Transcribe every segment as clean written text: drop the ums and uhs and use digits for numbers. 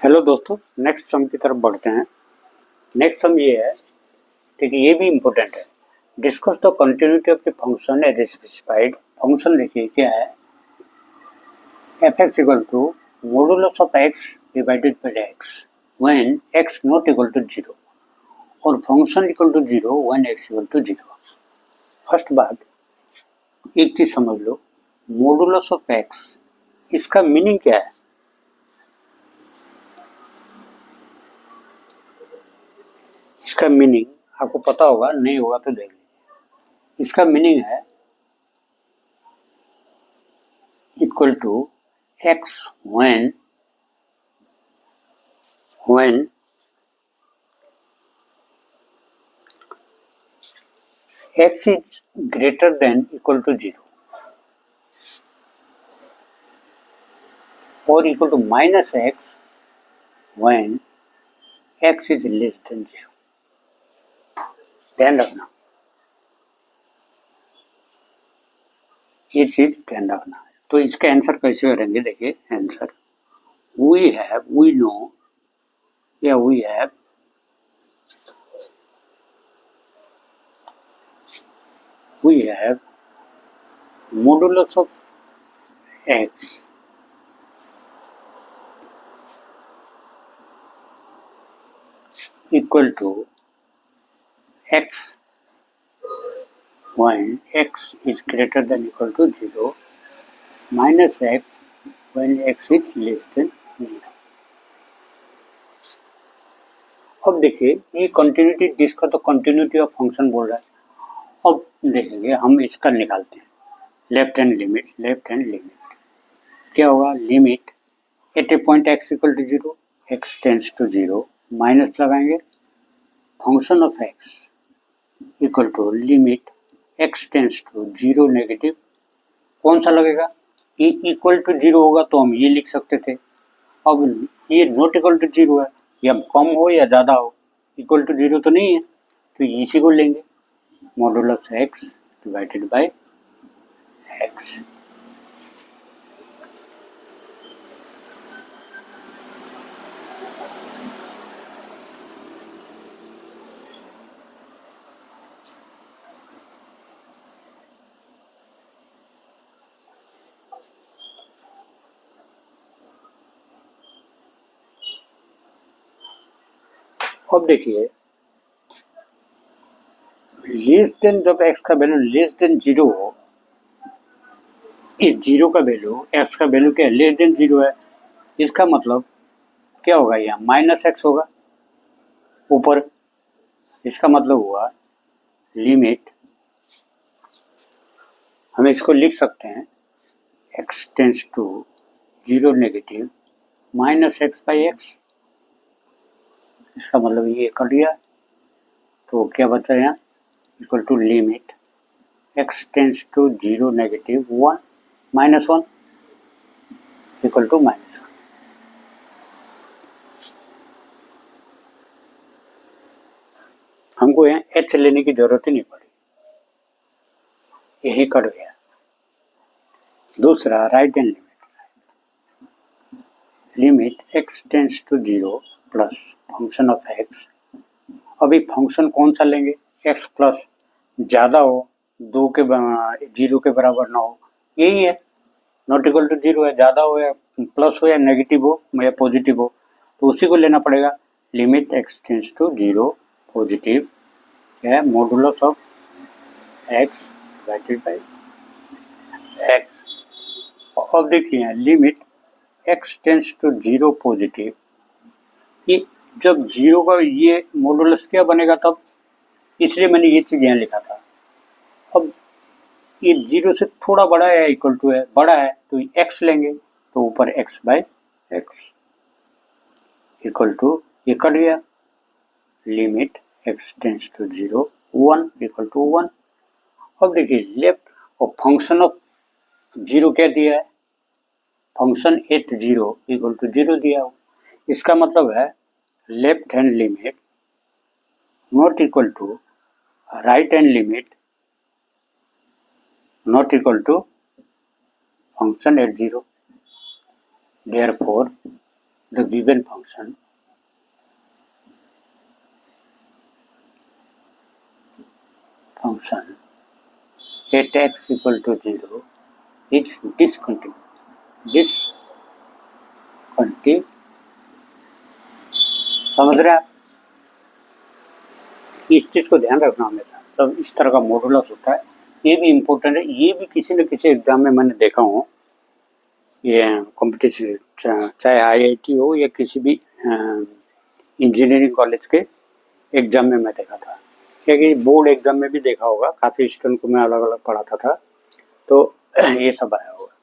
Hello दोस्तों, next sum की तरफ बढ़ते हैं। नेक्स्ट सम ये है, ठीक है, ये भी इम्पोर्टेंट है। Discuss the continuity of the function as specified. Function देखिए क्या है, f x equal to modulus of x divided by x when x not equal to zero और function equal to zero when x equal to zero. First बात, एक चीज समझ लो, modulus of x, इसका मीनिंग क्या है? इसका मीनिंग आपको पता होगा, नहीं होगा तो देख लीजिए। इसका मीनिंग है equal to x when x is greater than equal to 0 or equal to minus x when x is less than 0। ध्यान रखना, ये चीज ध्यान रखना। तो इसका आंसर कैसे करेंगे, देखिए आंसर, we know या we have modulus of x equal to x when x is greater than equal to 0 minus x when x is less than 0। अब देखिए, ये कंटिन्यूटी, जिसका तो कंटिन्यूटी ऑफ फंक्शन बोल रहा है। अब देखेंगे हम इसका निकालते हैं, लेफ्ट हैंड लिमिट क्या होगा, limit at a point x equal to zero, x tends to zero, minus लगाएंगे function of x equal to limit x tends to zero negative. कौन सा लगेगा, ये इक्वल टू जीरो होगा तो हम ये लिख सकते थे। अब ये नॉट इक्वल टू जीरो है, या कम हो या ज़्यादा हो, इक्वल टू जीरो तो नहीं है, तो इसी को लेंगे, modulus x divided by x. अब देखिए, लेस देन, जब एक्स का वैल्यू लेस देन जीरो हो, इस जीरो का वैल्यू, एक्स का वैल्यू क्या है, लेस देन जीरो है, इसका मतलब क्या होगा, यहाँ माइनस एक्स होगा ऊपर। इसका मतलब हुआ लिमिट, हम इसको लिख सकते हैं x tends to zero negative minus x by x. इसका मतलब ये कर दिया, तो क्या बचा यहाँ, equal to limit x tends to zero negative one minus one equal to minus one. हमको यहाँ एच लेने की जरूरत ही नहीं पड़ी, यही कट गया। दूसरा, right hand limit x tends to zero plus function of x. अभी फंक्शन कौन सा लेंगे, एक्स प्लस ज़्यादा हो, दो के जीरो के बराबर ना हो, यही है। नॉट इक्वल टू जीरो है, ज़्यादा हो या प्लस हो या नेगेटिव हो या पॉजिटिव हो, तो उसी को लेना पड़ेगा। Limit x tends to zero positive है modulus of x divided by x. अब देखिए, limit x tends to zero positive, ये जब जीरो का ये मॉडुलस क्या बनेगा तब, इसलिए मैंने ये चीज़ यहाँ लिखा था। अब ये जीरो से थोड़ा बड़ा है, इक्वल टू है, बड़ा है, तो एक्स लेंगे, तो ऊपर x by x equal to, ये कट गया, limit x tends to zero one equal to one. अब देखिए लेफ्ट, और फंक्शन ऑफ जीरो क्या दिया है, function at zero equal to zero दिया हो। इसका मतलब है left hand limit not equal to right hand limit not equal to function at 0. Therefore the given function at x equal to 0 is discontinuous. समझ रहे आप? इस चीज को ध्यान रखना हमेशा। तब इस तरह का मॉडुलस होता है, ये भी इम्पोर्टेंट है। ये भी किसी न किसी एग्जाम में मैंने देखा हूँ, ये कॉम्पिटिशन चाहे IIT हो या किसी भी इंजीनियरिंग कॉलेज के एग्जाम में मैं देखा था, क्योंकि बोर्ड एग्जाम में भी देखा होगा, काफी स्टूडेंट को मैं अलग अलग पढ़ाता था, तो ये सब आया होगा।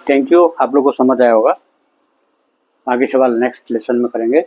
थैंक यू, आप लोग को समझ आया होगा। आगे सवाल नेक्स्ट लेसन में करेंगे।